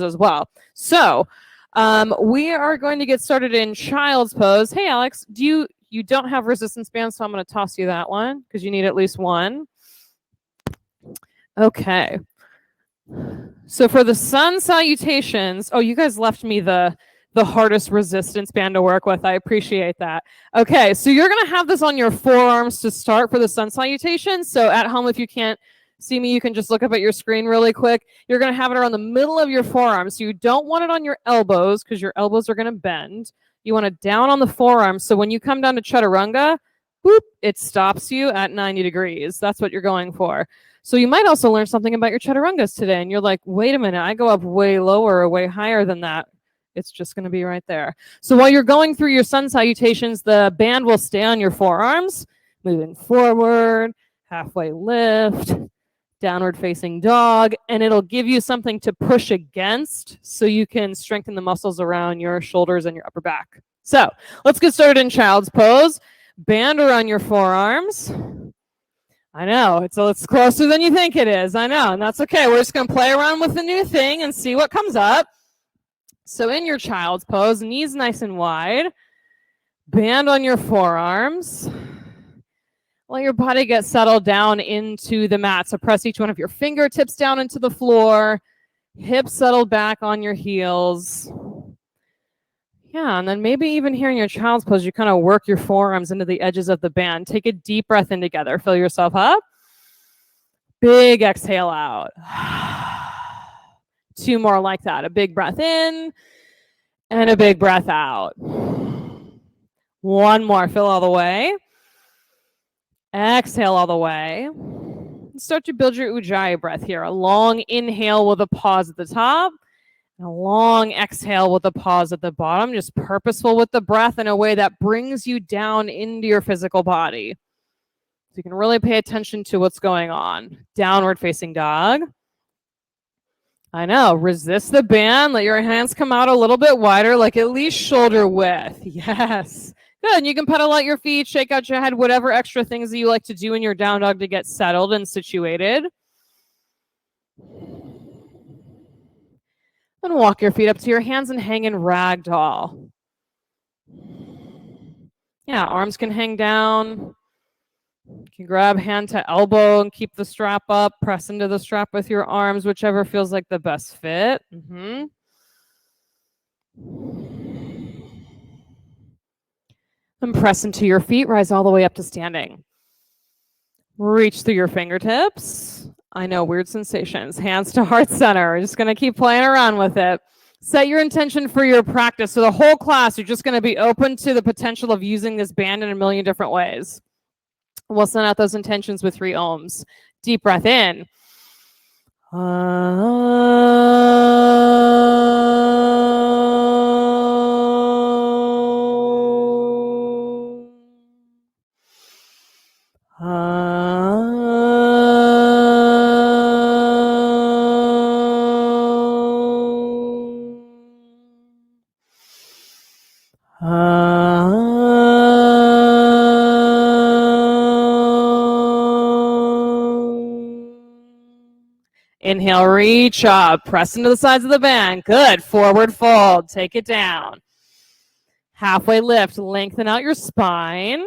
as well. So we are going to get started in child's pose. Hey, Alex, you don't have resistance bands, so I'm going to toss you that one because you need at least one. Okay. So for the sun salutations, oh, you guys left me the hardest resistance band to work with. I appreciate that. Okay, so you're going to have this on your forearms to start for the sun salutation. So at home, if you can't see me, you can just look up at your screen really quick. You're going to have it around the middle of your forearms. So you don't want it on your elbows because your elbows are going to bend. You want it down on the forearms. So when you come down to chaturanga, boop, it stops you at 90 degrees. That's what you're going for. So you might also learn something about your chaturangas today. And you're like, wait a minute, I go up way lower or way higher than that. It's just going to be right there. So while you're going through your sun salutations, the band will stay on your forearms, moving forward, halfway lift, downward facing dog, and it'll give you something to push against so you can strengthen the muscles around your shoulders and your upper back. So let's get started in child's pose. Band around your forearms. I know, it's closer than you think it is. I know, and that's okay. We're just going to play around with the new thing and see what comes up. So in your child's pose, knees nice and wide, band on your forearms. Let your body get settled down into the mat. So press each one of your fingertips down into the floor, hips settled back on your heels. Yeah, and then maybe even here in your child's pose, you kind of work your forearms into the edges of the band. Take a deep breath in together. Fill yourself up. Big exhale out. 2 more like that. A big breath in and a big breath out. 1 more. Fill all the way. Exhale all the way. Start to build your Ujjayi breath here. A long inhale with a pause at the top. And a long exhale with a pause at the bottom. Just purposeful with the breath in a way that brings you down into your physical body. So you can really pay attention to what's going on. Downward facing dog. I know, resist the band. Let your hands come out a little bit wider, like at least shoulder width. Yes. Good, and you can pedal out your feet, shake out your head, whatever extra things that you like to do in your down dog to get settled and situated. And walk your feet up to your hands and hang in ragdoll. Yeah, arms can hang down. You can grab hand to elbow and keep the strap up. Press into the strap with your arms, whichever feels like the best fit. And press into your feet. Rise all the way up to standing. Reach through your fingertips. I know, weird sensations. Hands to heart center. We're just going to keep playing around with it. Set your intention for your practice. So the whole class, you're just going to be open to the potential of using this band in a million different ways. We'll send out those intentions with 3 ohms. Deep breath in. Inhale, reach up, press into the sides of the band. Good, forward fold, take it down. Halfway lift, lengthen out your spine.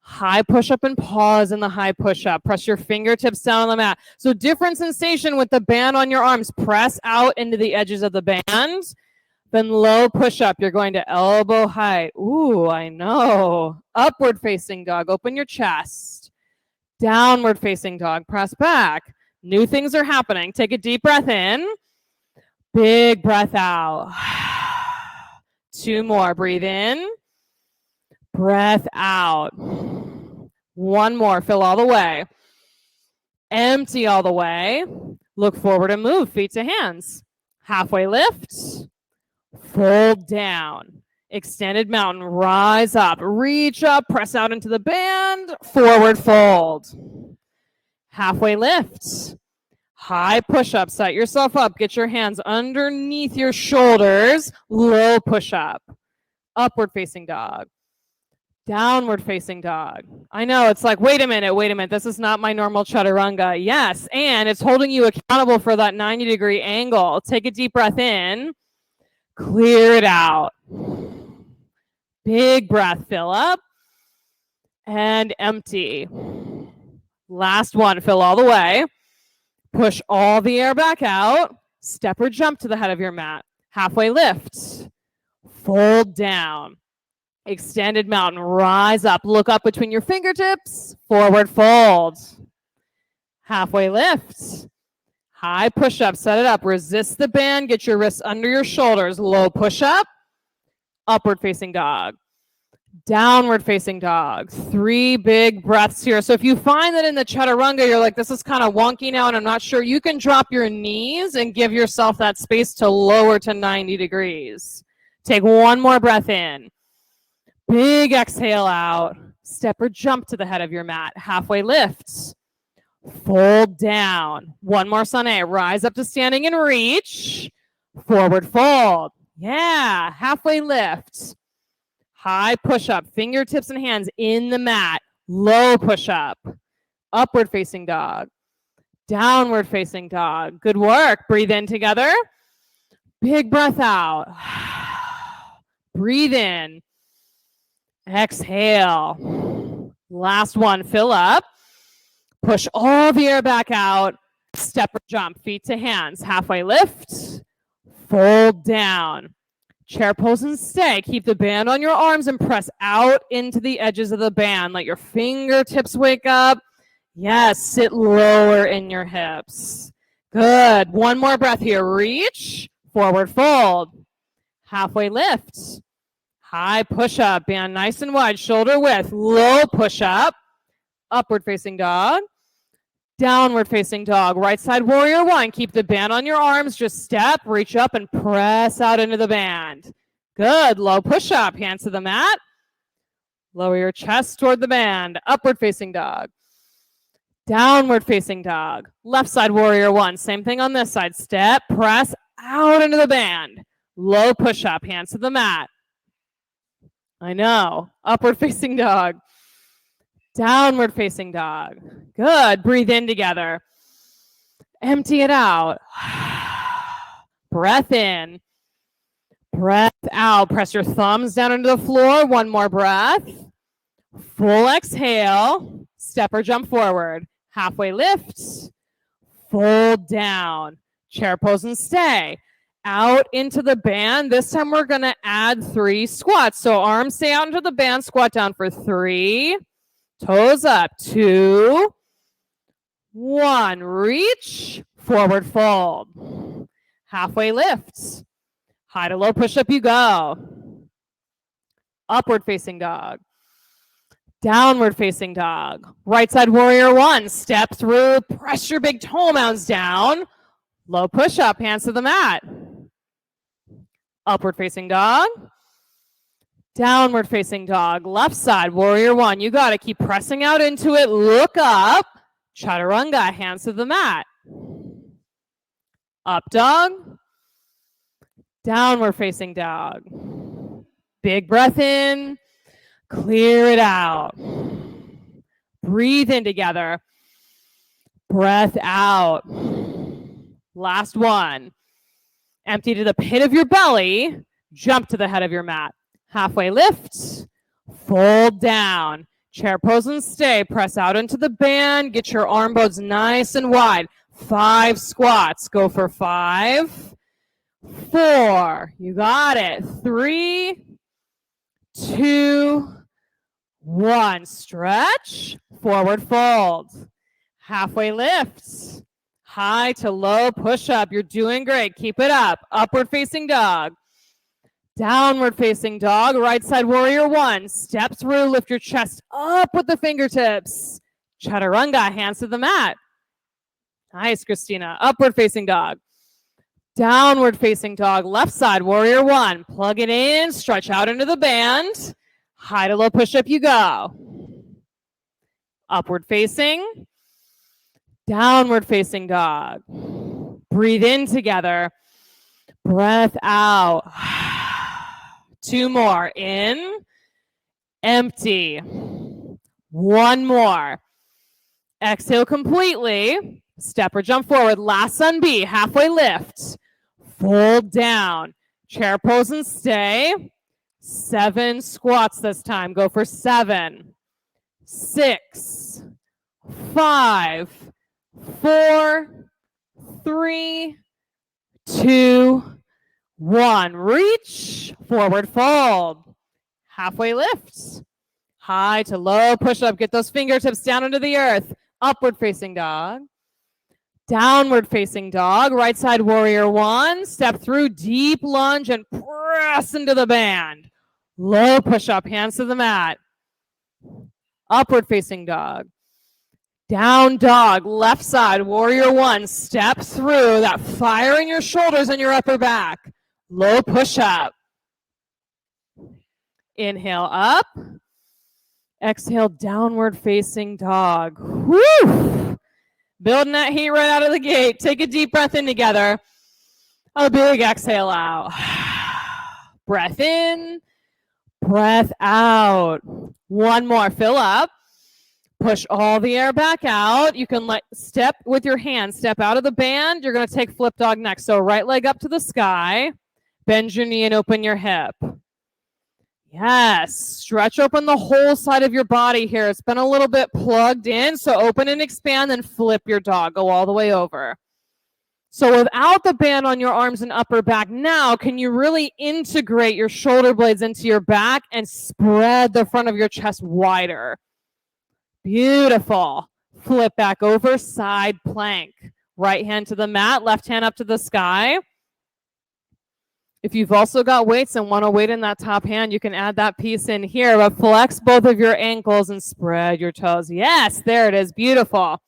High push-up and pause in the high push-up. Press your fingertips down on the mat. So different sensation with the band on your arms. Press out into the edges of the band. Then low push-up, you're going to elbow height. Ooh, I know. Upward facing dog, open your chest. Downward facing dog, press back. New things are happening. Take a deep breath in. Big breath out. 2 more. Breathe in. Breath out. 1 more. Fill all the way. Empty all the way. Look forward and move. Feet to hands. Halfway lift. Fold down. Extended mountain. Rise up. Reach up. Press out into the band. Forward fold. Halfway lift. High push-up. Set yourself up. Get your hands underneath your shoulders. Low push-up. Upward facing dog. Downward facing dog. I know it's like, wait a minute. This is not my normal chaturanga. Yes, and it's holding you accountable for that 90-degree angle. Take a deep breath in, clear it out. Big breath, fill up and empty. Last one, fill all the way. Push all the air back out. Step or jump to the head of your mat. Halfway lift. Fold down. Extended mountain, rise up, look up between your fingertips, forward fold. Halfway lift. High push up, set it up, resist the band, get your wrists under your shoulders, low push up, upward facing dog. Downward facing dog. 3 big breaths here. So if you find that in the chaturanga, you're like, this is kind of wonky now and I'm not sure, you can drop your knees and give yourself that space to lower to 90 degrees. Take one more breath in. Big exhale out. Step or jump to the head of your mat. Halfway lift. Fold down. One more sunny. Rise up to standing and reach. Forward fold. Yeah. Halfway lift. High push up. Fingertips and hands in the mat. Low push up. Upward facing dog. Downward facing dog. Good work. Breathe in together. Big breath out. Breathe in. Exhale. Last one, fill up. Push all the air back out. Step or jump, feet to hands. Halfway lift. Fold down. Chair pose and stay. Keep the band on your arms and press out into the edges of the band. Let your fingertips wake up. Yes, sit lower in your hips. Good. One more breath here. Reach. Forward fold. Halfway lift. High push up, band nice and wide, shoulder width, low push up, upward facing dog, downward facing dog, right side warrior one. Keep the band on your arms, just step, reach up and press out into the band. Good, low push up, hands to the mat, lower your chest toward the band, upward facing dog, downward facing dog, left side warrior one. Same thing on this side, step, press out into the band, low push up, hands to the mat. I know. Upward facing dog. Downward facing dog. Good. Breathe in together. Empty it out. Breath in. Breath out. Press your thumbs down into the floor. One more breath. Full exhale. Step or jump forward. Halfway lift. Fold down. Chair pose and stay. Out into the band. This time we're going to add 3 squats. So arms stay out into the band. Squat down for 3. Toes up. 2. 1. Reach. Forward fold. Halfway lift. High to low push up you go. Upward facing dog. Downward facing dog. Right side warrior one. Step through. Press your big toe mounds down. Low push up. Hands to the mat. Upward facing dog. Downward facing dog. Left side, warrior one. You got to keep pressing out into it. Look up. Chaturanga, hands to the mat. Up dog. Downward facing dog. Big breath in. Clear it out. Breathe in together. Breath out. Last one. Empty to the pit of your belly. Jump to the head of your mat. Halfway lift. Fold down. Chair pose and stay. Press out into the band. Get your arm bones nice and wide. 5 squats. Go for 5. 4. You got it. 3, 2, 1. Stretch. Forward fold. Halfway lift. High to low push up. You're doing great. Keep it up. Upward facing dog. Downward facing dog. Right side warrior one. Step through. Lift your chest up with the fingertips. Chaturanga. Hands to the mat. Nice, Christina. Upward facing dog. Downward facing dog. Left side warrior one. Plug it in. Stretch out into the band. High to low push up you go. Upward facing. Downward facing dog. Breathe in together. Breath out. 2 more. In Empty. One more. Exhale completely. Step or jump forward. Last sun B. Halfway lift. Fold down. Chair pose and stay. 7 squats this time. Go for 7, 6, 5, 4, 3, 2, 1. Reach. Forward fold. Halfway lifts. High to low push up. Get those fingertips down into the earth. Upward facing dog. Downward facing dog. Right side warrior 1. Step through, deep lunge and press into the band. Low push up, hands to the mat. Upward facing dog. Down dog, left side, warrior 1. Step through, that fire in your shoulders and your upper back. Low push up. Inhale up. Exhale, downward facing dog. Woo! Building that heat right out of the gate. Take a deep breath in together. A big exhale out. Breath in, breath out. One more, fill up. Push all the air back out. You can step with your hand, step out of the band. You're going to take flip dog next. So right leg up to the sky. Bend your knee and open your hip. Yes, stretch open the whole side of your body here. It's been a little bit plugged in, so open and expand, then flip your dog. Go all the way over. So without the band on your arms and upper back, now can you really integrate your shoulder blades into your back and spread the front of your chest wider? Beautiful. Flip back over, side plank. Right hand to the mat, left hand up to the sky. If you've also got weights and want to weight in that top hand, you can add that piece in here, but flex both of your ankles and spread your toes. Yes, there it is. Beautiful.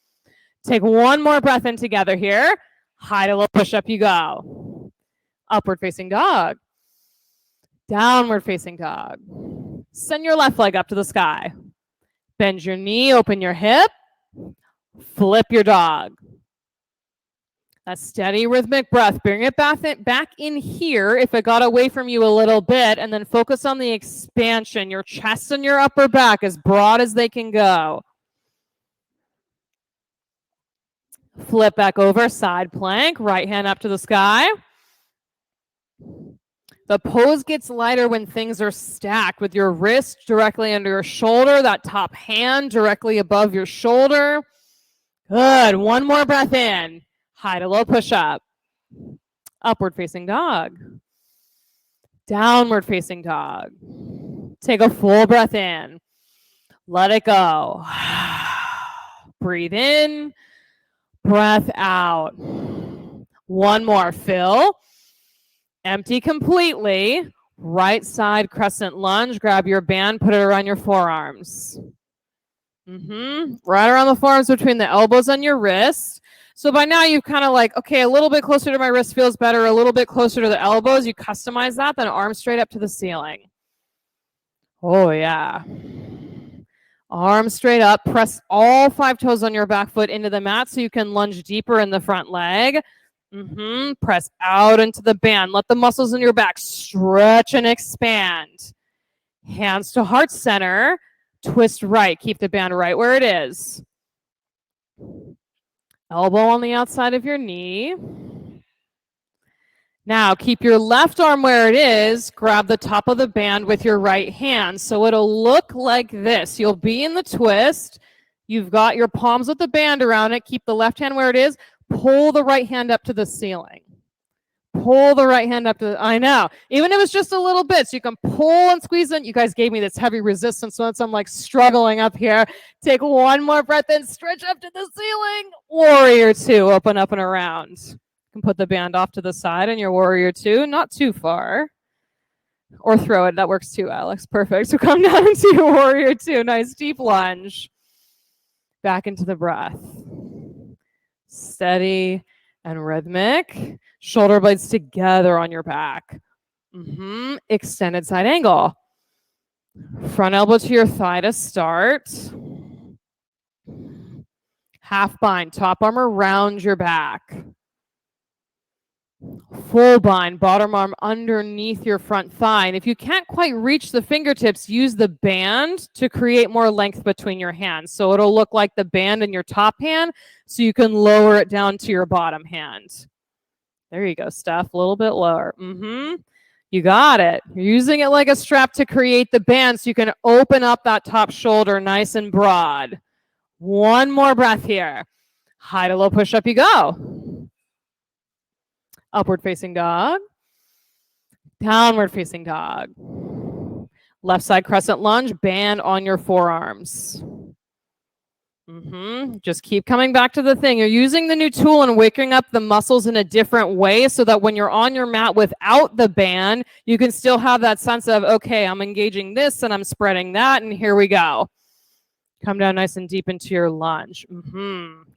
Take one more breath in together here. High to low push up you go. Upward facing dog. Downward facing dog. Send your left leg up to the sky. Bend your knee, open your hip. Flip your dog. That steady rhythmic breath. Bring it back in here if it got away from you a little bit, and then focus on the expansion. Your chest and your upper back as broad as they can go. Flip back over, side plank, right hand up to the sky. The pose gets lighter when things are stacked with your wrist directly under your shoulder, that top hand directly above your shoulder. Good. One more breath in. High to low push up. Upward facing dog. Downward facing dog. Take a full breath in. Let it go. Breathe in. Breath out. One more. Fill. Empty completely. Right side crescent lunge. Grab your band. Put it around your forearms. Right around the forearms between the elbows and your wrists. So by now you've kind of like, okay, a little bit closer to my wrist feels better, a little bit closer to the elbows. You customize that, then arms straight up to the ceiling. Oh, yeah. Arms straight up. Press all 5 toes on your back foot into the mat so you can lunge deeper in the front leg. Press out into the band. Let the muscles in your back stretch and expand. Hands to heart center. Twist right. Keep the band right where it is. Elbow on the outside of your knee. Now keep your left arm where it is. Grab the top of the band with your right hand. So it'll look like this. You'll be in the twist. You've got your palms with the band around it. Keep the left hand where it is. Pull the right hand up to the ceiling. Pull the right hand up to I know. Even if it's just a little bit, so you can pull and squeeze in. You guys gave me this heavy resistance, so I'm like struggling up here. Take one more breath in, stretch up to the ceiling. Warrior 2, open up and around. You can put the band off to the side and your warrior 2, not too far. Or throw it, that works too, Alex. Perfect. So come down into your warrior 2. Nice deep lunge. Back into the breath. Steady and rhythmic. Shoulder blades together on your back. Extended side angle. Front elbow to your thigh to start. Half bind. Top arm around your back. Full bind, bottom arm underneath your front thigh. And if you can't quite reach the fingertips, use the band to create more length between your hands. So it'll look like the band in your top hand, so you can lower it down to your bottom hand. There you go, Steph, a little bit lower. You got it. You're using it like a strap to create the band so you can open up that top shoulder nice and broad. One more breath here. High to low push up you go. Upward facing dog. Downward facing dog. Left side crescent lunge, band on your forearms. Just keep coming back to the thing. You're using the new tool and waking up the muscles in a different way so that when you're on your mat without the band, you can still have that sense of, okay, I'm engaging this and I'm spreading that, and here we go. Come down nice and deep into your lunge.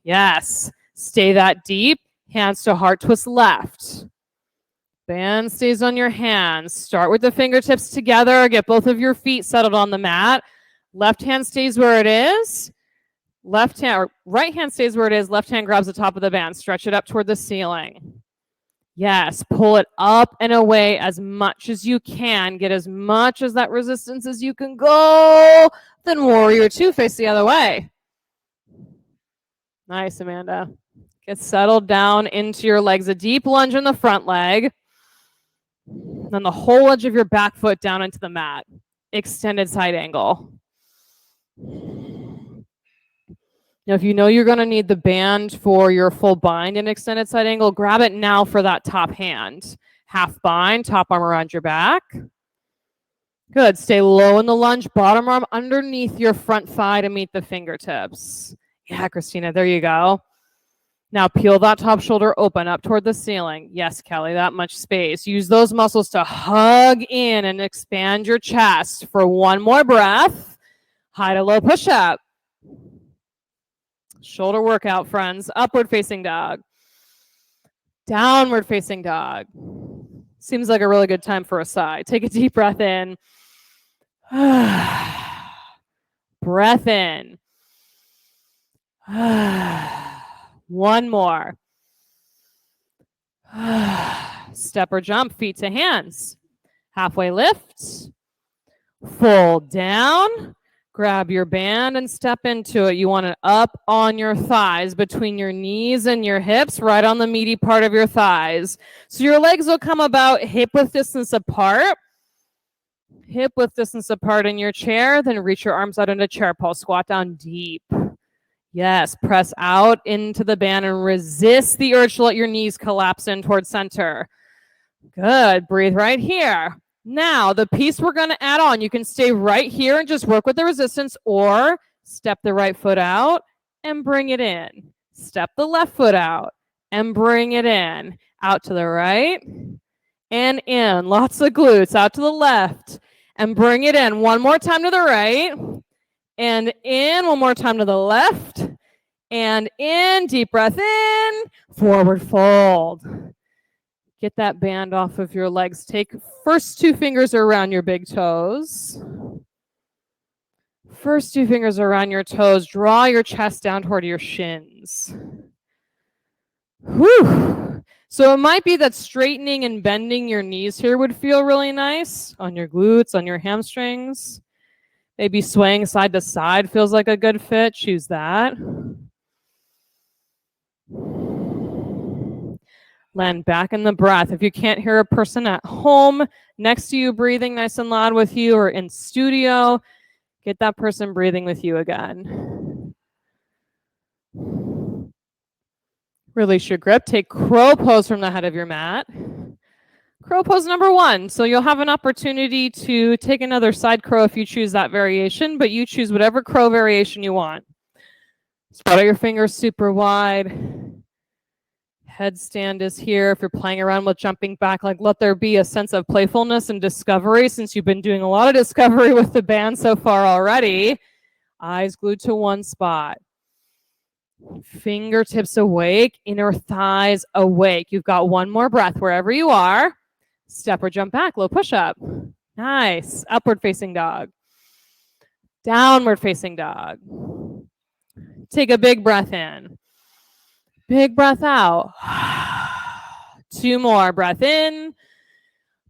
Yes. Stay that deep. Hands to heart twist left. Band stays on your hands. Start with the fingertips together. Get both of your feet settled on the mat. Left hand stays where it is. Left hand or right hand stays where it is. Left hand grabs the top of the band. Stretch it up toward the ceiling. Yes, pull it up and away as much as you can. Get as much as that resistance as you can go. Then warrior two, face the other way. Nice, Amanda. Get settled down into your legs. A deep lunge in the front leg. Then the whole edge of your back foot down into the mat. Extended side angle. Now, if you know you're going to need the band for your full bind and extended side angle, grab it now for that top hand. Half bind, top arm around your back. Good. Stay low in the lunge, bottom arm underneath your front thigh to meet the fingertips. Yeah, Christina, there you go. Now peel that top shoulder open up toward the ceiling. Yes, Kelly, that much space. Use those muscles to hug in and expand your chest for one more breath. High to low push up. Shoulder workout, friends. Upward facing dog. Downward facing dog. Seems like a really good time for a sigh. Take a deep breath in. Breath in. One more. Step or jump, feet to hands. Halfway lift. Full down. Grab your band and step into it. You want it up on your thighs, between your knees and your hips, right on the meaty part of your thighs. So your legs will come about hip width distance apart. Hip width distance apart in your chair. Then reach your arms out into chair pose. Squat down deep. Yes, press out into the band and resist the urge to let your knees collapse in towards center. Good. Breathe right here. Now, the piece we're going to add on, you can stay right here and just work with the resistance, or step the right foot out and bring it in. Step the left foot out and bring it in. Out to the right and in. Lots of glutes. Out to the left and bring it in. One more time to the right and in. One more time to the left and in. Deep breath in. Forward fold. Get that band off of your legs. Take first two fingers around your big toes. First two fingers around your toes. Draw your chest down toward your shins. Whew. So it might be that straightening and bending your knees here would feel really nice on your glutes, on your hamstrings. Maybe swaying side to side feels like a good fit. Choose that. Land back in the breath. If you can't hear a person at home next to you breathing nice and loud with you, or in studio, get that person breathing with you again. Release your grip. Take crow pose from the head of your mat. Crow pose number 1. So you'll have an opportunity to take another side crow if you choose that variation, but you choose whatever crow variation you want. Spread out your fingers super wide. Headstand is here. If you're playing around with jumping back, like, let there be a sense of playfulness and discovery, since you've been doing a lot of discovery with the band so far already. Eyes glued to one spot. Fingertips awake, inner thighs awake. You've got one more breath wherever you are. Step or jump back, low push up. Nice. Upward facing dog. Downward facing dog. Take a big breath in. Big breath out. 2 more. Breath in,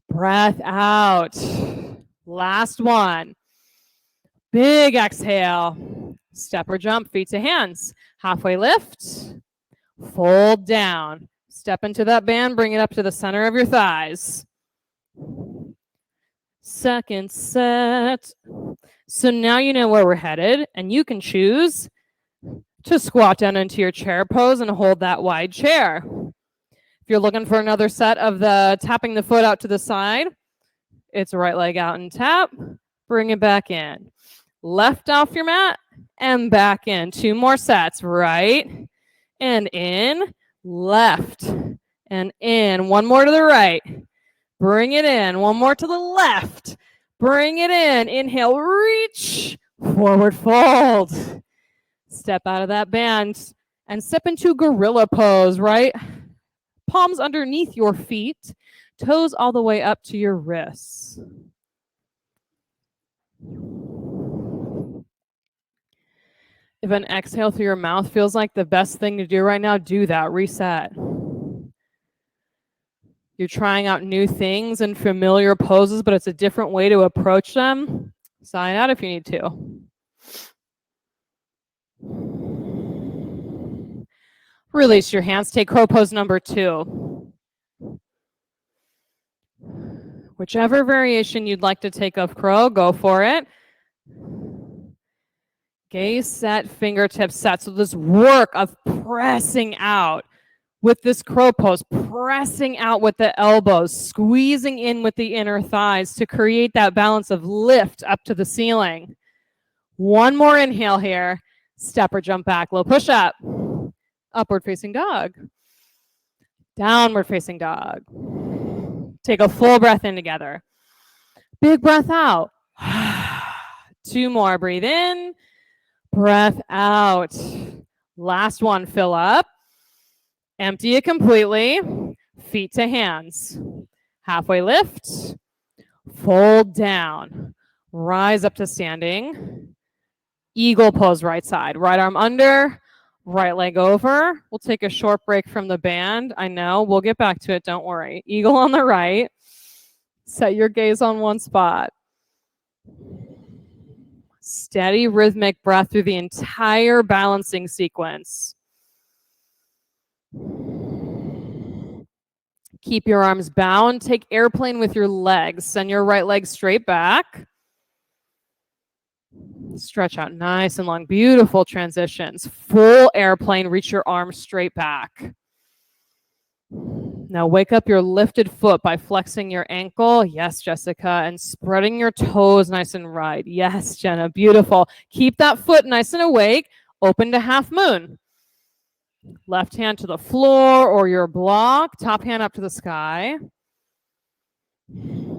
breath out. Last one. Big exhale. Step or jump, feet to hands. Halfway lift, fold down. Step into that band, bring it up to the center of your thighs. Second set. So now you know where we're headed, and you can choose to squat down into your chair pose and hold that wide chair. If you're looking for another set of the tapping the foot out to the side, it's right leg out and tap, bring it back in. Left off your mat and back in. 2 more sets, right and in, left and in. 1 more to the right, bring it in. 1 more to the left, bring it in. Inhale, reach, forward fold. Step out of that band and step into gorilla pose, right? Palms underneath your feet, toes all the way up to your wrists. If an exhale through your mouth feels like the best thing to do right now, do that. Reset. You're trying out new things and familiar poses, but it's a different way to approach them. Sign out if you need to. Release your hands. Take crow pose number 2. Whichever variation you'd like to take of crow, go for it. Gaze set, fingertips set. So this work of pressing out with this crow pose, pressing out with the elbows, squeezing in with the inner thighs to create that balance of lift up to the ceiling. 1 more inhale here. Step or jump back, low push up. Upward facing dog. Downward facing dog. Take a full breath in together. Big breath out. 2 more. Breathe in. Breath out. Last one. Fill up. Empty it completely. Feet to hands. Halfway lift. Fold down. Rise up to standing. Eagle pose right side. Right arm under. Right leg over. We'll take a short break from the band. I know. We'll get back to it. Don't worry. Eagle on the right. Set your gaze on one spot. Steady rhythmic breath through the entire balancing sequence. Keep your arms bound. Take airplane with your legs. Send your right leg straight back. Stretch out nice and long. Beautiful transitions. Full airplane. Reach your arms straight back. Now wake up your lifted foot by flexing your ankle. Yes, Jessica. And spreading your toes nice and wide. Yes, Jenna. Beautiful. Keep that foot nice and awake. Open to half moon. Left hand to the floor or your block. Top hand up to the sky.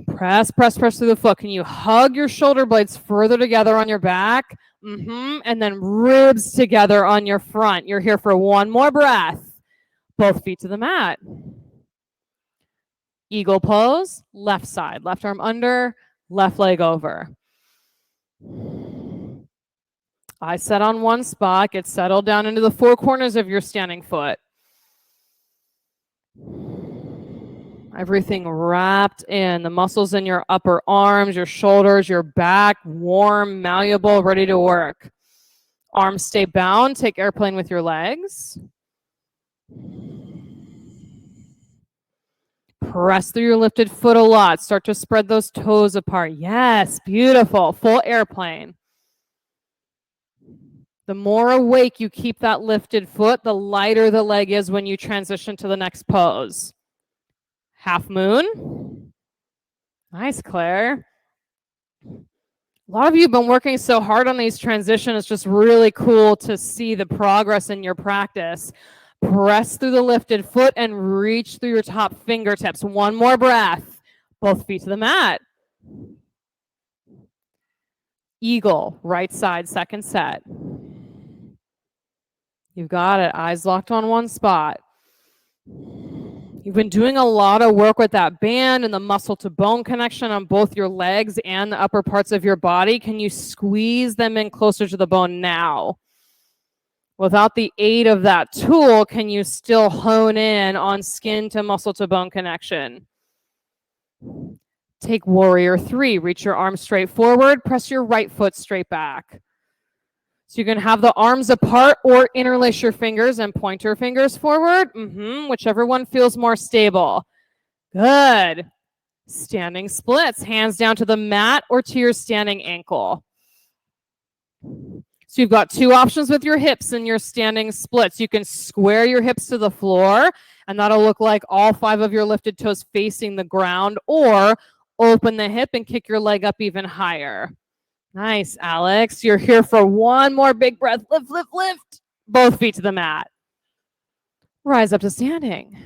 Press, press, press through the foot. Can you hug your shoulder blades further together on your back? And then ribs together on your front. You're here for 1 more breath. Both feet to the mat. Eagle pose, left side. Left arm under, left leg over. Eyes set on one spot. Get settled down into the 4 corners of your standing foot. Everything wrapped in. The muscles in your upper arms, your shoulders, your back, warm, malleable, ready to work. Arms stay bound. Take airplane with your legs. Press through your lifted foot a lot. Start to spread those toes apart. Yes, beautiful. Full airplane. The more awake you keep that lifted foot, the lighter the leg is when you transition to the next pose. Half moon. Nice, Claire. A lot of you have been working so hard on these transitions. It's just really cool to see the progress in your practice. Press through the lifted foot and reach through your top fingertips. 1 more breath. Both feet to the mat. Eagle, right side, second set. You've got it. Eyes locked on one spot. You've been doing a lot of work with that band and the muscle to bone connection on both your legs and the upper parts of your body. Can you squeeze them in closer to the bone now? Without the aid of that tool, can you still hone in on skin to muscle to bone connection? Take warrior 3. Reach your arms straight forward. Press your right foot straight back. So you can have the arms apart or interlace your fingers and point your fingers forward. Whichever one feels more stable. Good. Standing splits. Hands down to the mat or to your standing ankle. So you've got 2 options with your hips and your standing splits. You can square your hips to the floor, and that'll look like all 5 of your lifted toes facing the ground, or open the hip and kick your leg up even higher. Nice, Alex. You're here for one more big breath. Lift, lift, lift. Both feet to the mat. Rise up to standing.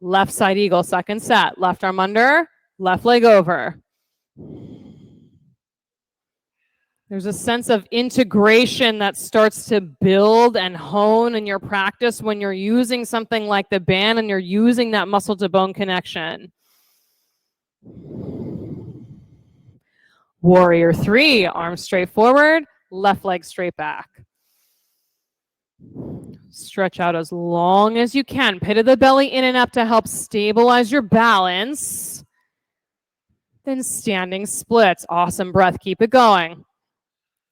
Left side eagle, second set. Left arm under, left leg over. There's a sense of integration that starts to build and hone in your practice when you're using something like the band and you're using that muscle to bone connection. Warrior 3, arms straight forward, left leg straight back. Stretch out as long as you can. Pit of the belly in and up to help stabilize your balance. Then standing splits. Awesome breath. Keep it going.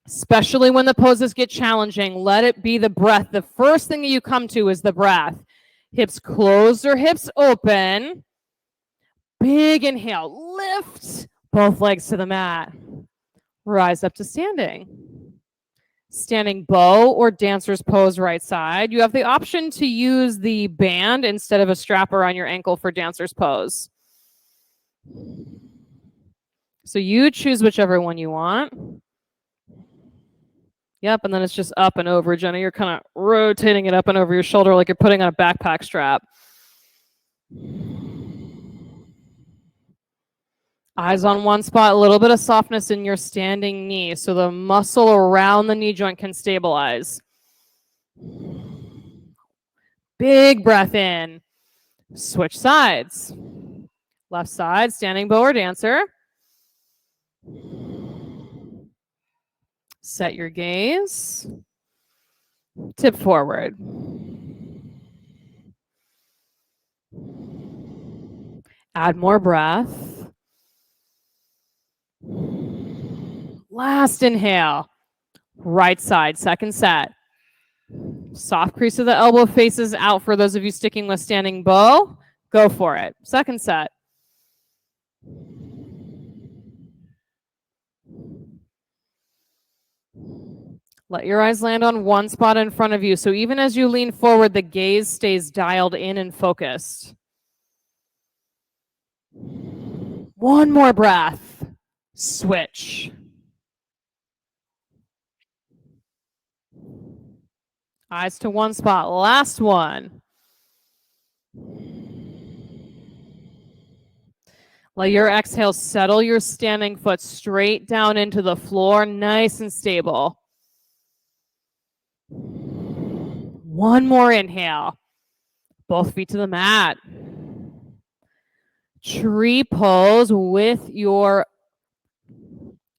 Especially when the poses get challenging, let it be the breath. The first thing that you come to is the breath. Hips closed or hips open. Big inhale. Lift both legs to the mat. Rise up to standing. Standing bow or dancer's pose right side. You have the option to use the band instead of a strap around your ankle for dancer's pose. So you choose whichever one you want. Yep, and then it's just up and over, Jenna. You're kind of rotating it up and over your shoulder like you're putting on a backpack strap. Eyes on one spot, a little bit of softness in your standing knee so the muscle around the knee joint can stabilize. Big breath in. Switch sides. Left side, standing bow or dancer. Set your gaze. Tip forward. Add more breath. Last inhale. Right side, second set. Soft crease of the elbow faces out for those of you sticking with standing bow. Go for it. Second set. Let your eyes land on one spot in front of you. So even as you lean forward, the gaze stays dialed in and focused. One more breath. Switch. Eyes to one spot. Last one. Let your exhale settle your standing foot straight down into the floor, nice and stable. One more inhale. Both feet to the mat. Tree pose with your,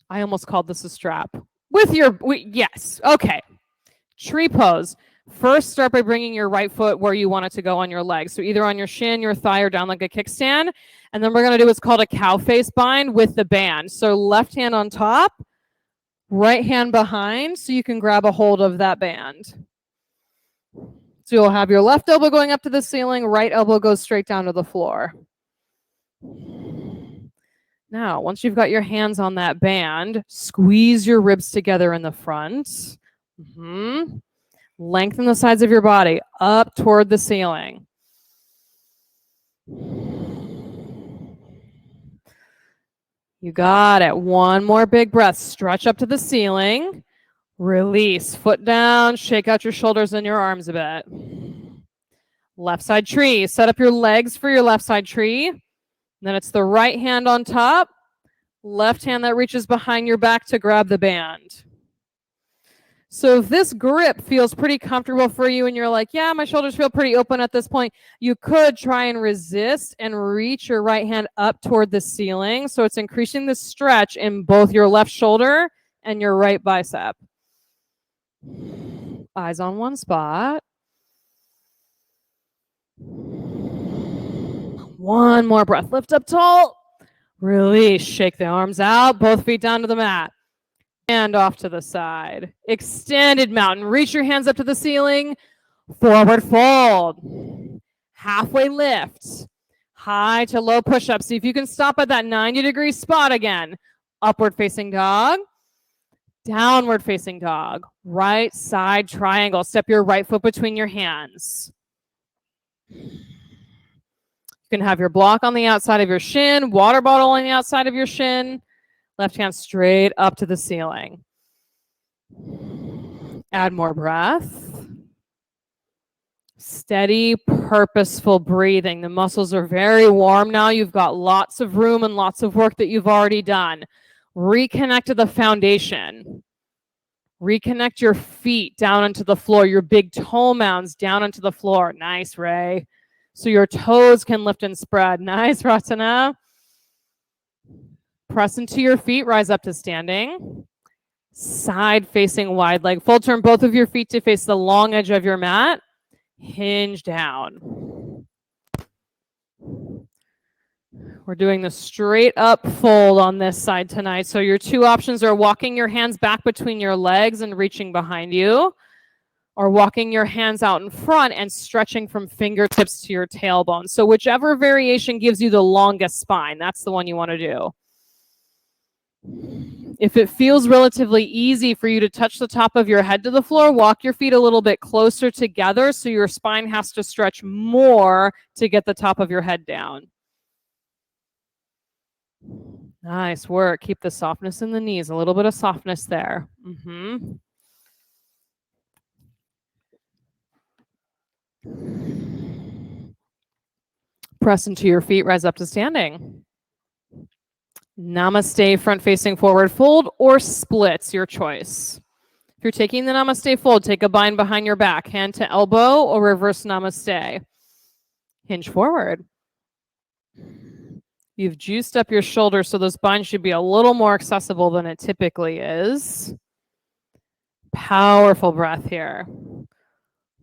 I almost called this a strap. Yes, okay. Tree pose. First, start by bringing your right foot where you want it to go on your leg. So either on your shin, your thigh, or down like a kickstand. And then we're going to do what's called a cow face bind with the band. So left hand on top, right hand behind, so you can grab a hold of that band. So you'll have your left elbow going up to the ceiling, right elbow goes straight down to the floor. Now, once you've got your hands on that band, squeeze your ribs together in the front. Lengthen the sides of your body up toward the ceiling. You got it. One more big breath. Stretch up to the ceiling. Release. Foot down. Shake out your shoulders and your arms a bit. Left side tree. Set up your legs for your left side tree. Then it's the right hand on top. Left hand that reaches behind your back to grab the band. So if this grip feels pretty comfortable for you and you're like, yeah, my shoulders feel pretty open at this point, you could try and resist and reach your right hand up toward the ceiling. So it's increasing the stretch in both your left shoulder and your right bicep. Eyes on one spot. One more breath. Lift up tall. Release. Shake the arms out. Both feet down to the mat. And off to the side. Extended mountain. Reach your hands up to the ceiling. Forward fold. Halfway lift. High to low push-up. See if you can stop at that 90-degree spot again. Upward facing dog. Downward facing dog. Right side triangle. Step your right foot between your hands. You can have your block on the outside of your shin, water bottle on the outside of your shin, left hand straight up to the ceiling. Add more breath. Steady, purposeful breathing. The muscles are very warm now. You've got lots of room and lots of work that you've already done. Reconnect to the foundation. Reconnect your feet down into the floor, your big toe mounds down into the floor. Nice, Ray. So your toes can lift and spread. Nice, Ratana. Press into your feet, rise up to standing. Side facing wide leg fold. Turn both of your feet to face the long edge of your mat. Hinge down. We're doing the straight up fold on this side tonight. So your two options are walking your hands back between your legs and reaching behind you, or walking your hands out in front and stretching from fingertips to your tailbone. So whichever variation gives you the longest spine, that's the one you want to do. If it feels relatively easy for you to touch the top of your head to the floor, walk your feet a little bit closer together so your spine has to stretch more to get the top of your head down. Nice work. Keep the softness in the knees, a little bit of softness there. Press into your feet, rise up to standing. Namaste, front facing forward fold, or splits, your choice. If you're taking the namaste fold, take a bind behind your back, hand to elbow, or reverse namaste. Hinge forward. You've juiced up your shoulders, so those binds should be a little more accessible than it typically is. Powerful breath here.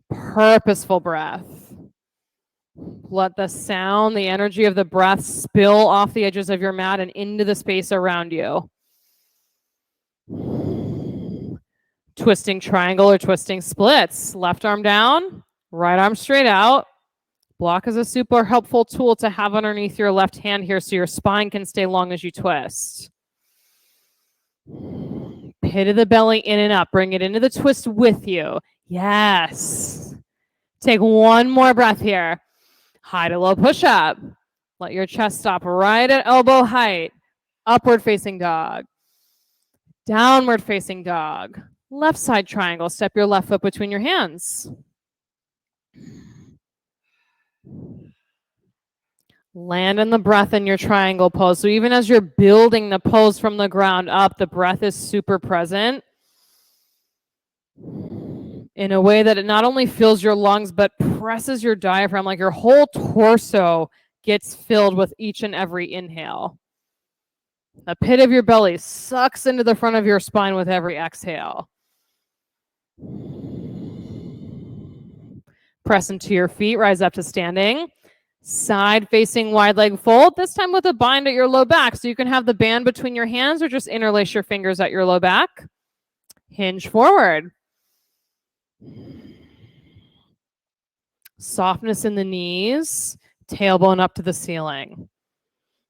Purposeful breath. Let the sound, the energy of the breath spill off the edges of your mat and into the space around you. Twisting triangle or twisting splits. Left arm down, right arm straight out. Block is a super helpful tool to have underneath your left hand here so your spine can stay long as you twist. Pit of the belly in and up. Bring it into the twist with you. Yes. Take one more breath here. High to low push up. Let your chest stop right at elbow height. Upward facing dog. Downward facing dog. Left side triangle. Step your left foot between your hands. Land in the breath in your triangle pose. So even as you're building the pose from the ground up, the breath is super present in a way that it not only fills your lungs, but presses your diaphragm, like your whole torso gets filled with each and every inhale. The pit of your belly sucks into the front of your spine with every exhale. Press into your feet, rise up to standing. Side facing wide leg fold, this time with a bind at your low back. So you can have the band between your hands or just interlace your fingers at your low back. Hinge forward. Softness in the knees, tailbone up to the ceiling.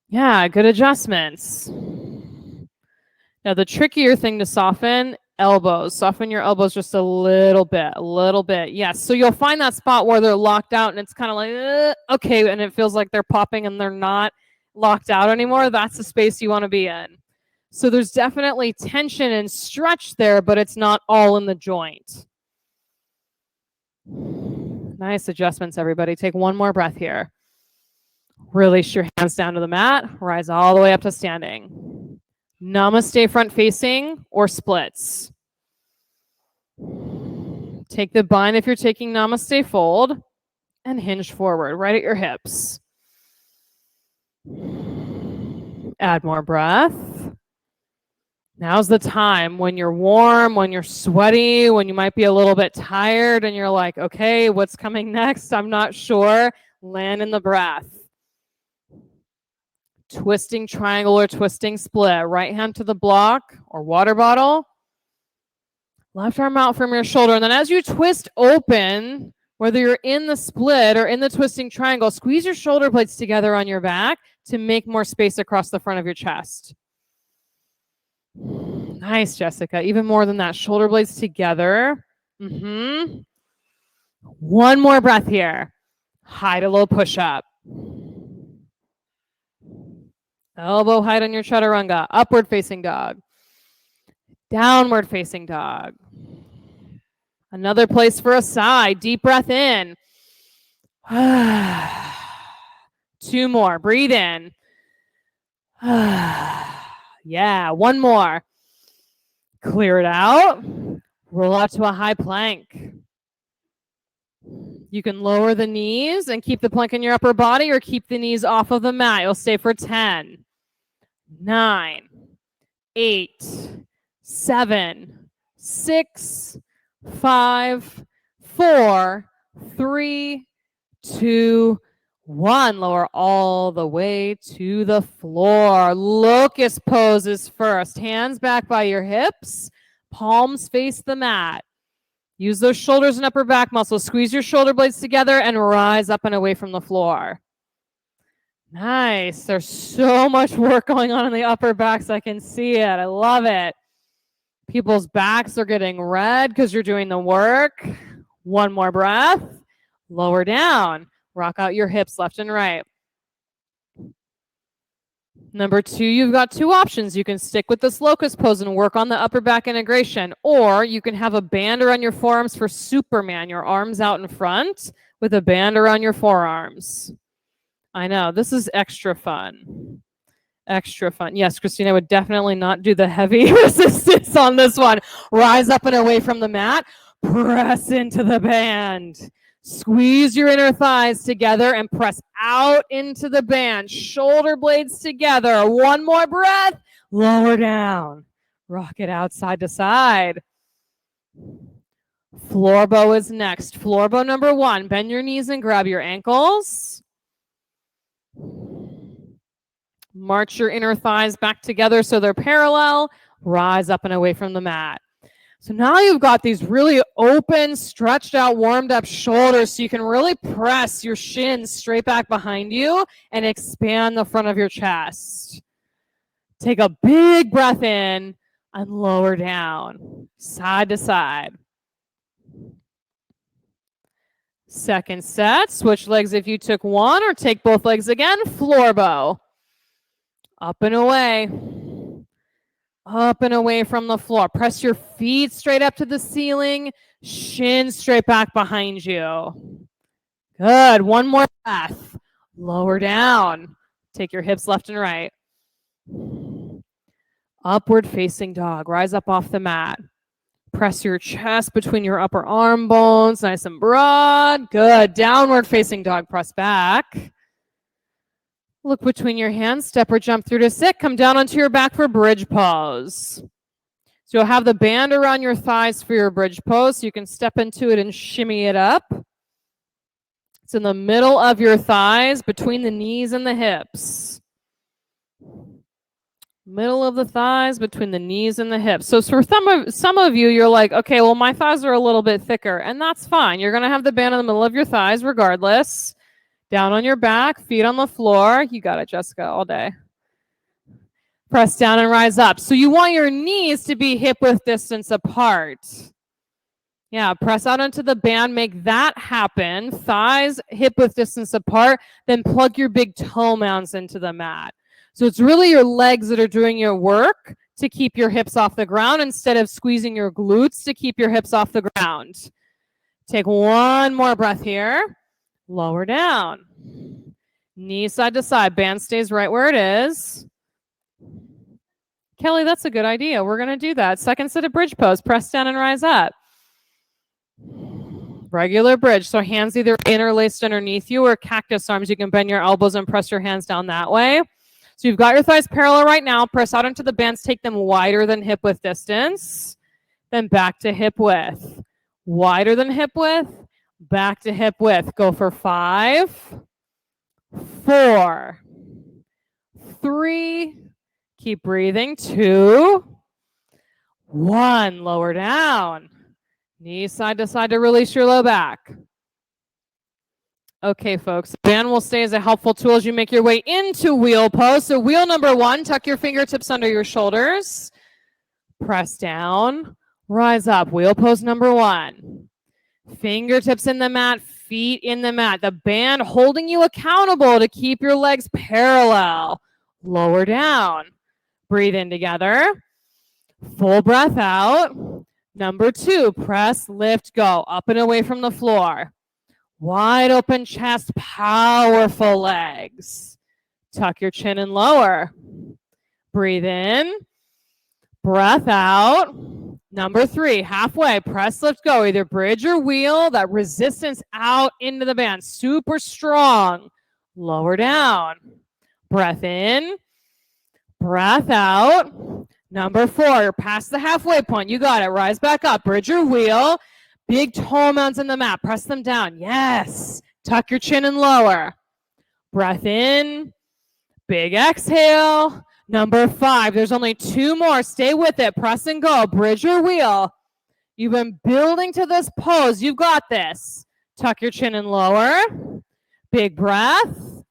Yeah, good adjustments. Now the trickier thing to soften, elbows. Soften your elbows just a little bit. Yes, so you'll find that spot where they're locked out and it's kind of like, okay, and it feels like they're popping and they're not locked out anymore. That's the space you want to be in. So there's definitely tension and stretch there, but it's not all in the joint. Nice adjustments, everybody. Take one more breath here. Release your hands down to the mat. Rise all the way up to standing. Namaste front facing or splits. Take the bind if you're taking namaste fold and hinge forward right at your hips. Add more breath. Now's the time when you're warm, when you're sweaty, when you might be a little bit tired and you're like, okay, what's coming next? I'm not sure. Land in the breath. Twisting triangle or twisting split. Right hand to the block or water bottle. Left arm out from your shoulder. And then as you twist open, whether you're in the split or in the twisting triangle, squeeze your shoulder blades together on your back to make more space across the front of your chest. Nice, Jessica. Even more than that. Shoulder blades together. One more breath here. High to low push up. Elbow height on your chaturanga. Upward facing dog. Downward facing dog. Another place for a sigh. Deep breath in. 2 more. Breathe in. Yeah, 1 more. Clear it out. Roll out to a high plank. You can lower the knees and keep the plank in your upper body or keep the knees off of the mat. You'll stay for 10, 9, 8, 7, 6, 5, 4, 3, 2, 1. Lower all the way to the floor. Locust pose is first. Hands back by your hips. Palms face the mat. Use those shoulders and upper back muscles. Squeeze your shoulder blades together and rise up and away from the floor. Nice. There's so much work going on in the upper backs. I can see it. I love it. People's backs are getting red because you're doing the work. 1 more breath. Lower down. Rock out your hips left and right. Number 2, you've got 2 options. You can stick with this locust pose and work on the upper back integration, or you can have a band around your forearms for Superman, your arms out in front with a band around your forearms. I know, this is extra fun. Extra fun. Yes, Christina, I would definitely not do the heavy resistance on this one. Rise up and away from the mat. Press into the band. Squeeze your inner thighs together and press out into the band. Shoulder blades together. 1 more breath. Lower down. Rock it out side to side. Floor bow is next. Floor bow number 1. Bend your knees and grab your ankles. March your inner thighs back together so they're parallel. Rise up and away from the mat. So now you've got these really open, stretched out, warmed up shoulders so you can really press your shins straight back behind you and expand the front of your chest. Take a big breath in and lower down, side to side. Second set, switch legs if you took one or take both legs again, floor bow. Up and away. Up and away from the floor. Press your feet straight up to the ceiling. Shins straight back behind you. Good. 1 more breath. Lower down. Take your hips left and right. Upward facing dog. Rise up off the mat. Press your chest between your upper arm bones. Nice and broad. Good. Downward facing dog. Press back. Look between your hands, step or jump through to sit. Come down onto your back for bridge pose. So you'll have the band around your thighs for your bridge pose. So you can step into it and shimmy it up. It's in the middle of your thighs, between the knees and the hips. Middle of the thighs, between the knees and the hips. So for some of you, you're like, okay, well, my thighs are a little bit thicker, and that's fine. You're going to have the band in the middle of your thighs regardless. Down on your back, feet on the floor. You got it, Jessica, all day. Press down and rise up. So you want your knees to be hip width distance apart. Yeah, press out into the band. Make that happen. Thighs hip width distance apart. Then plug your big toe mounds into the mat. So it's really your legs that are doing your work to keep your hips off the ground instead of squeezing your glutes to keep your hips off the ground. Take 1 more breath here. Lower down. Knee side to side. Band stays right where it is. Kelly, that's a good idea. We're going to do that. Second set of bridge pose. Press down and rise up. Regular bridge. So hands either interlaced underneath you or cactus arms. You can bend your elbows and press your hands down that way. So you've got your thighs parallel right now. Press out into the bands. Take them wider than hip width distance. Then back to hip width. Wider than hip width. Back to hip width. Go for 5, 4, 3. Keep breathing. 2, 1. Lower down. Knees side to side to release your low back. Okay, folks. Band will stay as a helpful tool as you make your way into wheel pose. So wheel number 1, tuck your fingertips under your shoulders. Press down. Rise up. Wheel pose number 1. Fingertips in the mat, feet in the mat. The band holding you accountable to keep your legs parallel. Lower down. Breathe in together. Full breath out. Number 2, press, lift, go. Up and away from the floor. Wide open chest, powerful legs. Tuck your chin and lower. Breathe in. Breath out. Number 3, halfway, press, lift, go. Either bridge or wheel, that resistance out into the band. Super strong. Lower down. Breath in. Breath out. Number 4, you're past the halfway point. You got it. Rise back up. Bridge or wheel. Big toe mounds in the mat. Press them down. Yes. Tuck your chin and lower. Breath in. Big exhale. Number 5, there's only 2 more. Stay with it. Press and go. Bridge or wheel. You've been building to this pose. You've got this. Tuck your chin and lower. Big breath.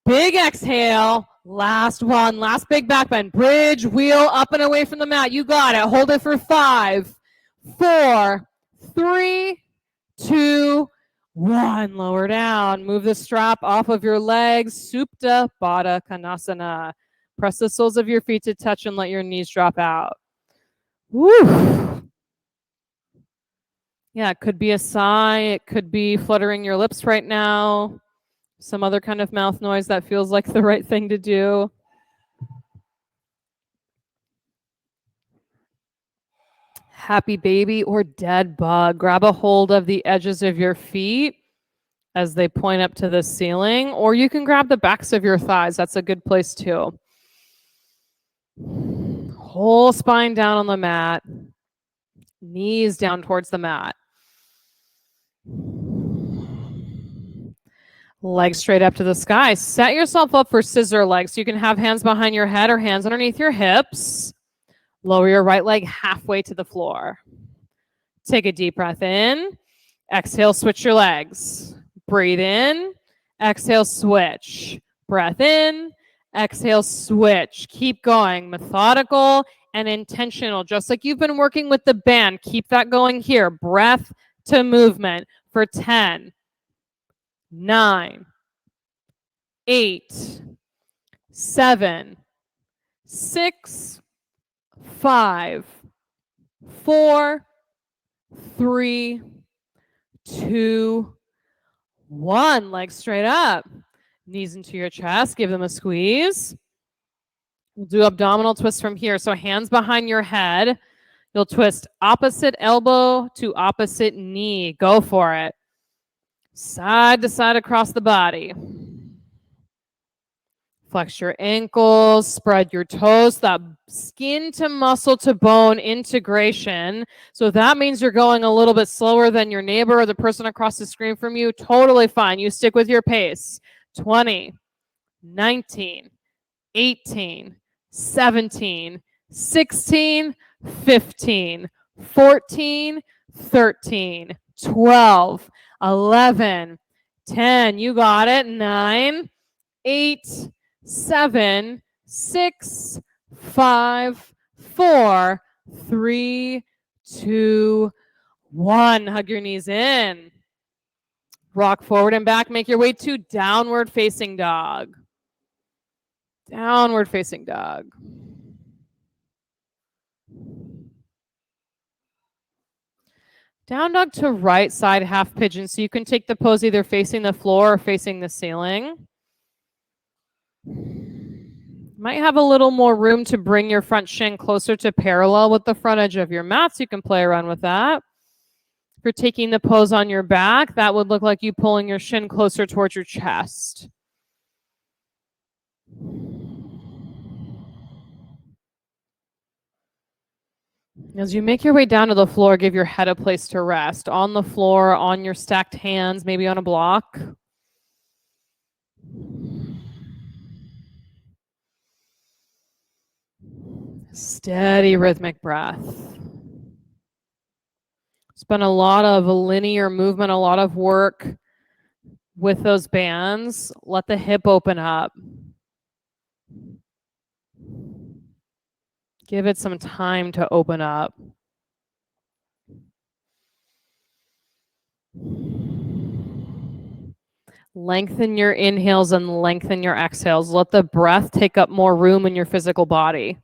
Big exhale. Last one. Last big back bend. Bridge, wheel, up and away from the mat. You got it. Hold it for 5, 4, 3, 2, 1. Lower down. Move the strap off of your legs. Supta Baddha Konasana. Press the soles of your feet to touch and let your knees drop out. Woo. Yeah, it could be a sigh. It could be fluttering your lips right now. Some other kind of mouth noise that feels like the right thing to do. Happy baby or dead bug. Grab a hold of the edges of your feet as they point up to the ceiling, or you can grab the backs of your thighs. That's a good place too. Whole spine down on the mat. Knees down towards the mat. Legs straight up to the sky. Set yourself up for scissor legs. So you can have hands behind your head or hands underneath your hips. Lower your right leg halfway to the floor. Take a deep breath in. Exhale, switch your legs. Breathe in. Exhale, switch. Breath in. Exhale, switch. Keep going. Methodical and intentional. Just like you've been working with the band. Keep that going here. Breath to movement for 10. 9, 8, 7, 6, 5, 4, 3, 2, 1. Legs straight up. Knees into your chest. Give them a squeeze. We'll do abdominal twists from here. So hands behind your head. You'll twist opposite elbow to opposite knee. Go for it. Side to side across the body. Flex your ankles, spread your toes, that skin to muscle to bone integration. So that means you're going a little bit slower than your neighbor or the person across the screen from you. Totally fine. You stick with your pace. 20, 19, 18, 17, 16, 15, 14, 13, 12, 11, 10. You got it. 9, 8, 7, 6, 5, 4, 3, 2, 1. Hug your knees in. Rock forward and back. Make your way to downward facing dog. Downward facing dog. Down dog to right side half pigeon. So you can take the pose either facing the floor or facing the ceiling. Might have a little more room to bring your front shin closer to parallel with the front edge of your mat, so you can play around with that. If you're taking the pose on your back, that would look like you pulling your shin closer towards your chest. As you make your way down to the floor, give your head a place to rest. On the floor, on your stacked hands, maybe on a block. Steady rhythmic breath. It's been a lot of linear movement, a lot of work with those bands. Let the hip open up. Give it some time to open up. Lengthen your inhales and lengthen your exhales. Let the breath take up more room in your physical body.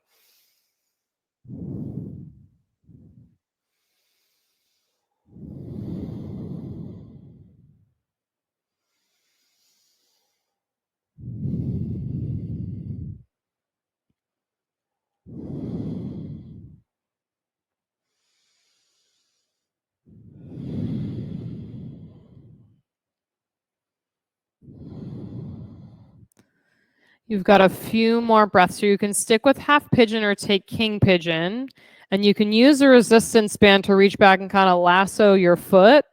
You've got a few more breaths, so you can stick with half pigeon or take king pigeon. And you can use a resistance band to reach back and kind of lasso your foot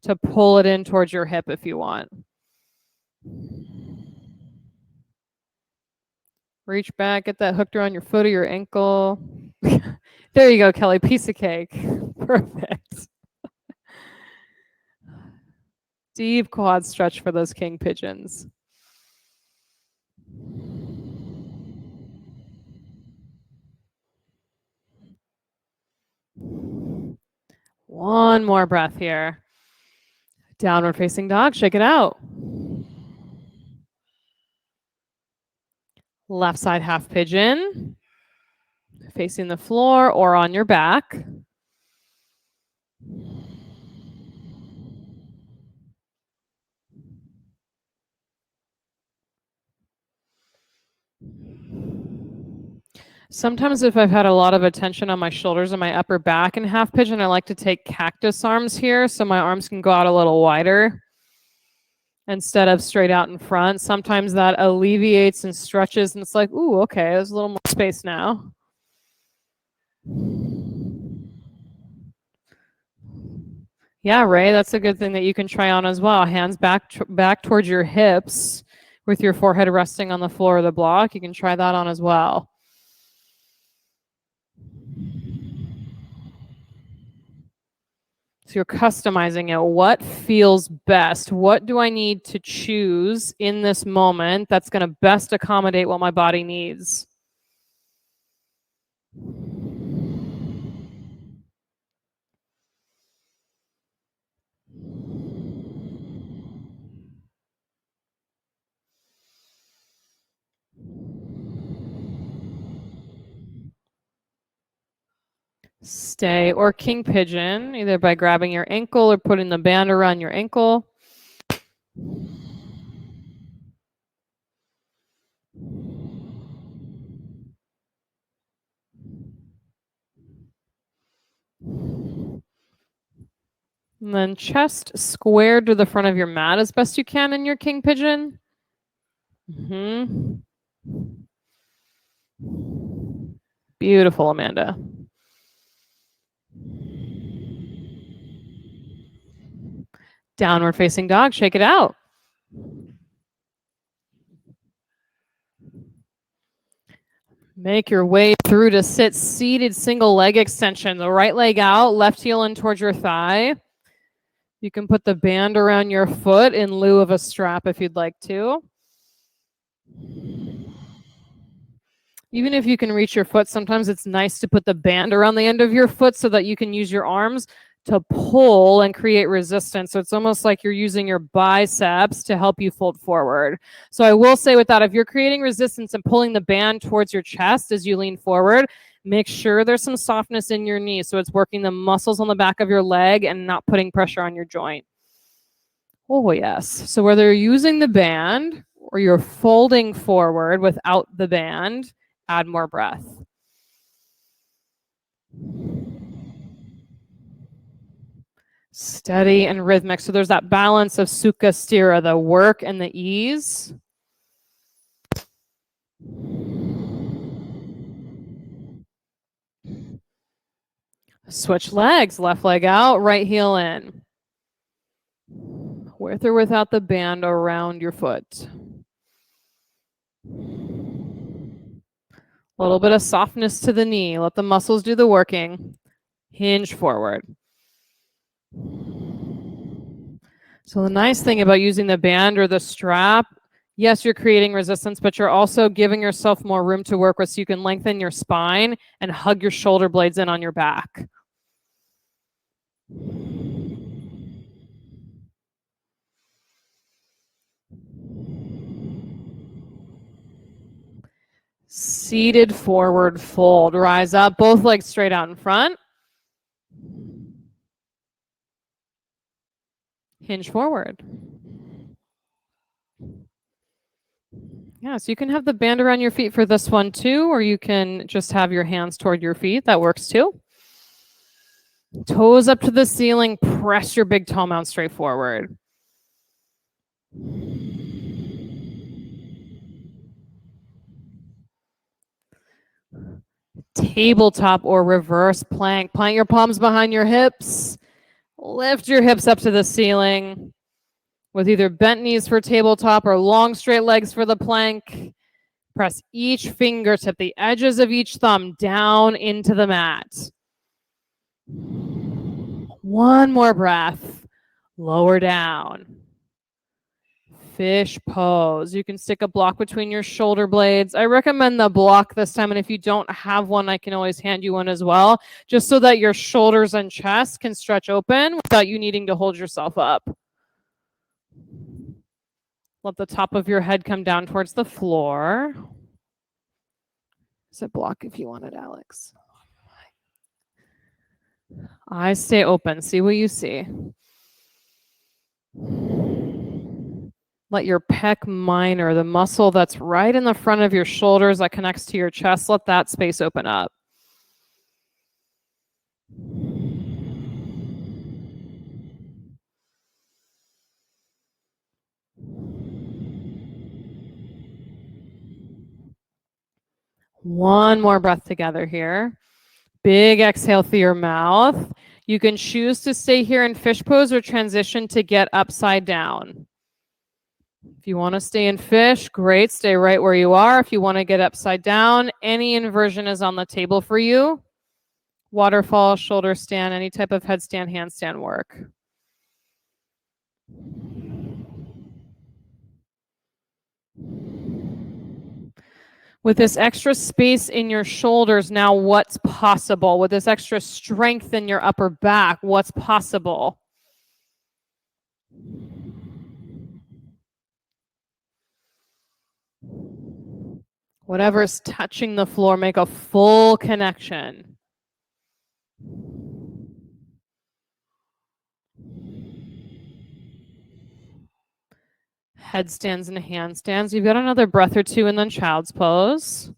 to pull it in towards your hip if you want. Reach back, get that hooked around your foot or your ankle. There you go, Kelly, piece of cake. Perfect. Deep quad stretch for those king pigeons. One more breath here. Downward facing dog, shake it out. Left side half pigeon. Facing the floor or on your back. Sometimes if I've had a lot of attention on my shoulders and my upper back in half pigeon, I like to take cactus arms here so my arms can go out a little wider instead of straight out in front. Sometimes that alleviates and stretches and it's like, ooh, okay, there's a little more space now. Yeah, Ray, that's a good thing that you can try on as well. Hands back towards your hips with your forehead resting on the floor of the block. You can try that on as well. So you're customizing it. What feels best? What do I need to choose in this moment that's going to best accommodate what my body needs? Stay or king pigeon, either by grabbing your ankle or putting the band around your ankle. And then chest squared to the front of your mat as best you can in your king pigeon. Beautiful, Amanda. Downward facing dog, shake it out. Make your way through to sit seated single leg extension. The right leg out, left heel in towards your thigh. You can put the band around your foot in lieu of a strap if you'd like to. Even if you can reach your foot, sometimes it's nice to put the band around the end of your foot so that you can use your arms to pull and create resistance. So it's almost like you're using your biceps to help you fold forward. So I will say with that, if you're creating resistance and pulling the band towards your chest as you lean forward, make sure there's some softness in your knee. So it's working the muscles on the back of your leg and not putting pressure on your joint. Oh, yes. So whether you're using the band or you're folding forward without the band, add more breath. Steady and rhythmic. So there's that balance of Sukha Sthira, the work and the ease. Switch legs, left leg out, right heel in. With or without the band around your foot. A little bit of softness to the knee. Let the muscles do the working. Hinge forward. So the nice thing about using the band or the strap, yes, you're creating resistance, but you're also giving yourself more room to work with so you can lengthen your spine and hug your shoulder blades in on your back. Seated forward fold. Rise up, both legs straight out in front. Hinge forward. Yeah, so you can have the band around your feet for this one too, or you can just have your hands toward your feet. That works too. Toes up to the ceiling. Press your big toe mount straight forward. Tabletop or reverse plank. Plant your palms behind your hips. Lift your hips up to the ceiling with either bent knees for tabletop or long straight legs for the plank. Press each fingertip, the edges of each thumb down into the mat. One more breath. Lower down. Fish pose. You can stick a block between your shoulder blades. I recommend the block this time, and if you don't have one, I can always hand you one as well, just so that your shoulders and chest can stretch open without you needing to hold yourself up. Let the top of your head come down towards the floor. It's a block if you want it, Alex. Eyes stay open. See what you see. Let your pec minor, the muscle that's right in the front of your shoulders that connects to your chest, let that space open up. One more breath together here. Big exhale through your mouth. You can choose to stay here in fish pose or transition to get upside down. If you want to stay in fish, great, stay right where you are. If you want to get upside down, any inversion is on the table for you. Waterfall, shoulder stand, any type of headstand, handstand work. With this extra space in your shoulders, now what's possible? With this extra strength in your upper back, what's possible? Whatever's touching the floor, make a full connection. Headstands and handstands. You've got another breath or two and then child's pose.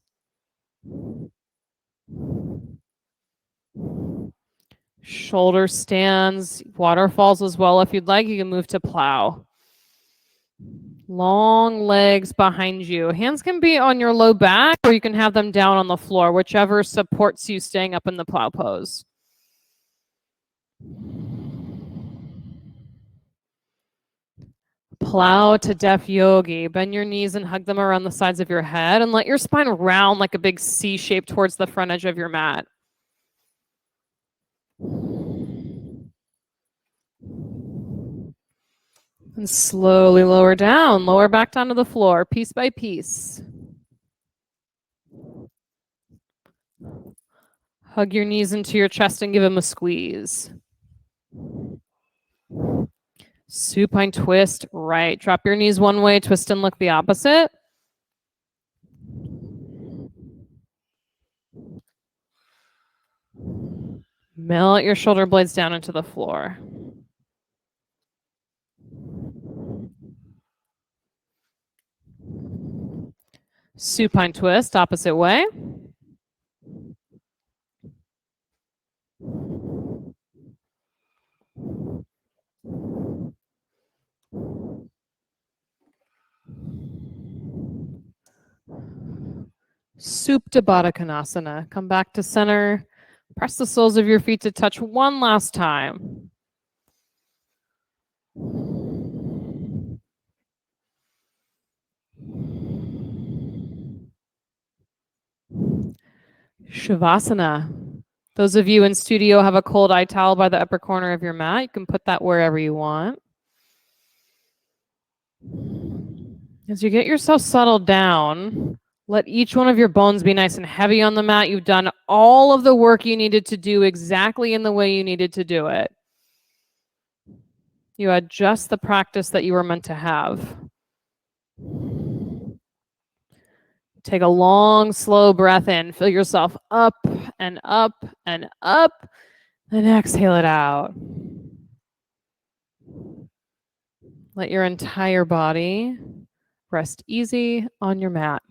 Shoulder stands, waterfalls as well. If you'd like, you can move to plow. Long legs behind you. Hands can be on your low back or you can have them down on the floor, whichever supports you staying up in the plow pose. Plow to deaf yogi. Bend your knees and hug them around the sides of your head and let your spine round like a big C shape towards the front edge of your mat. And slowly lower down, lower back down to the floor, piece by piece. Hug your knees into your chest and give them a squeeze. Supine twist, right. Drop your knees one way, twist and look the opposite. Melt your shoulder blades down into the floor. Supine twist, opposite way. Supta Baddha Konasana. Come back to center. Press the soles of your feet to touch one last time. Shavasana. Those of you in studio have a cold eye towel by the upper corner of your mat. You can put that wherever you want. As you get yourself settled down, let each one of your bones be nice and heavy on the mat. You've done all of the work you needed to do exactly in the way you needed to do it. You had just the practice that you were meant to have. Take a long, slow breath in. Fill yourself up and up and up. Then exhale it out. Let your entire body rest easy on your mat.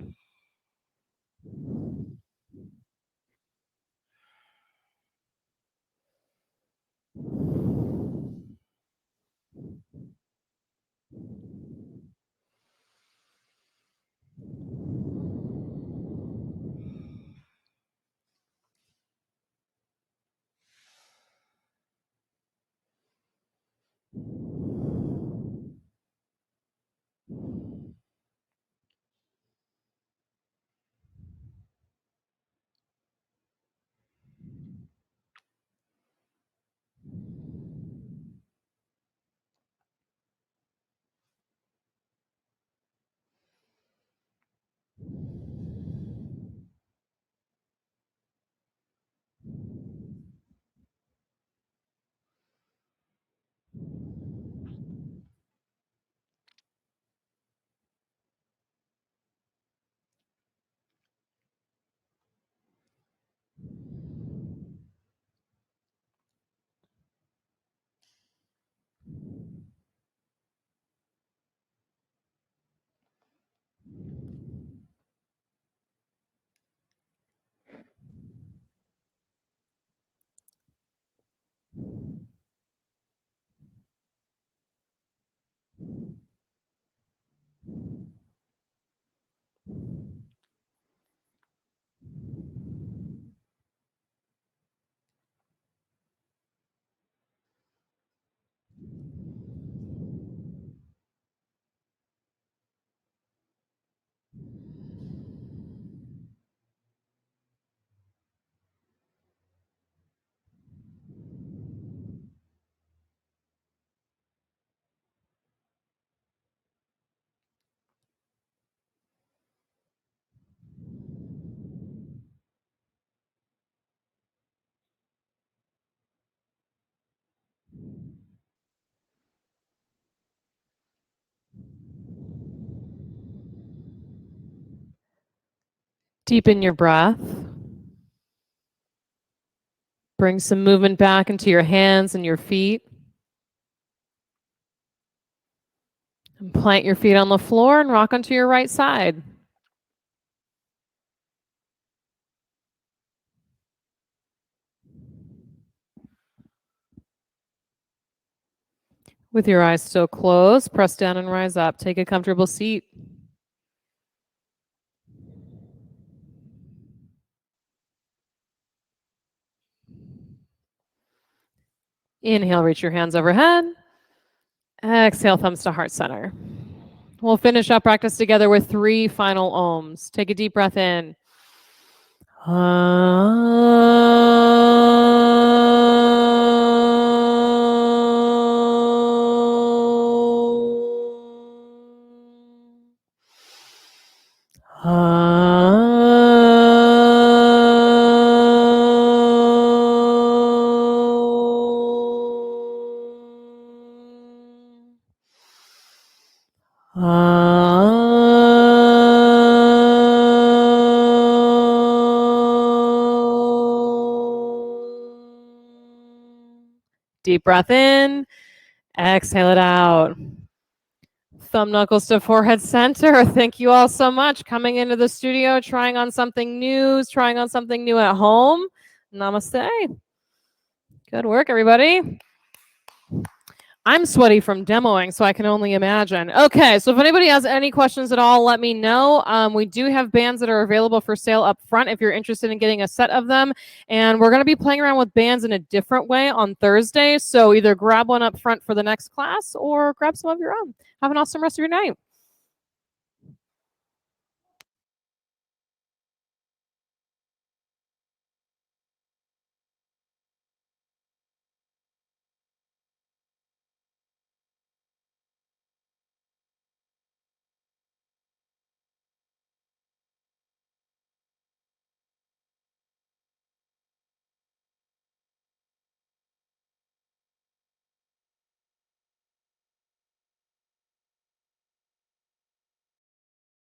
Deepen your breath. Bring some movement back into your hands and your feet. And plant your feet on the floor and rock onto your right side. With your eyes still closed, press down and rise up. Take a comfortable seat. Inhale, reach your hands overhead. Exhale, thumbs to heart center. We'll finish up practice together with 3 final ohms. Take a deep breath in. Deep breath in, exhale it out. Thumb knuckles to forehead center. Thank you all so much coming into the studio, trying on something new, trying on something new at home. Namaste. Good work, everybody. I'm sweaty from demoing, so I can only imagine. Okay, so if anybody has any questions at all, let me know. We do have bands that are available for sale up front if you're interested in getting a set of them. And we're going to be playing around with bands in a different way on Thursday. So either grab one up front for the next class or grab some of your own. Have an awesome rest of your night.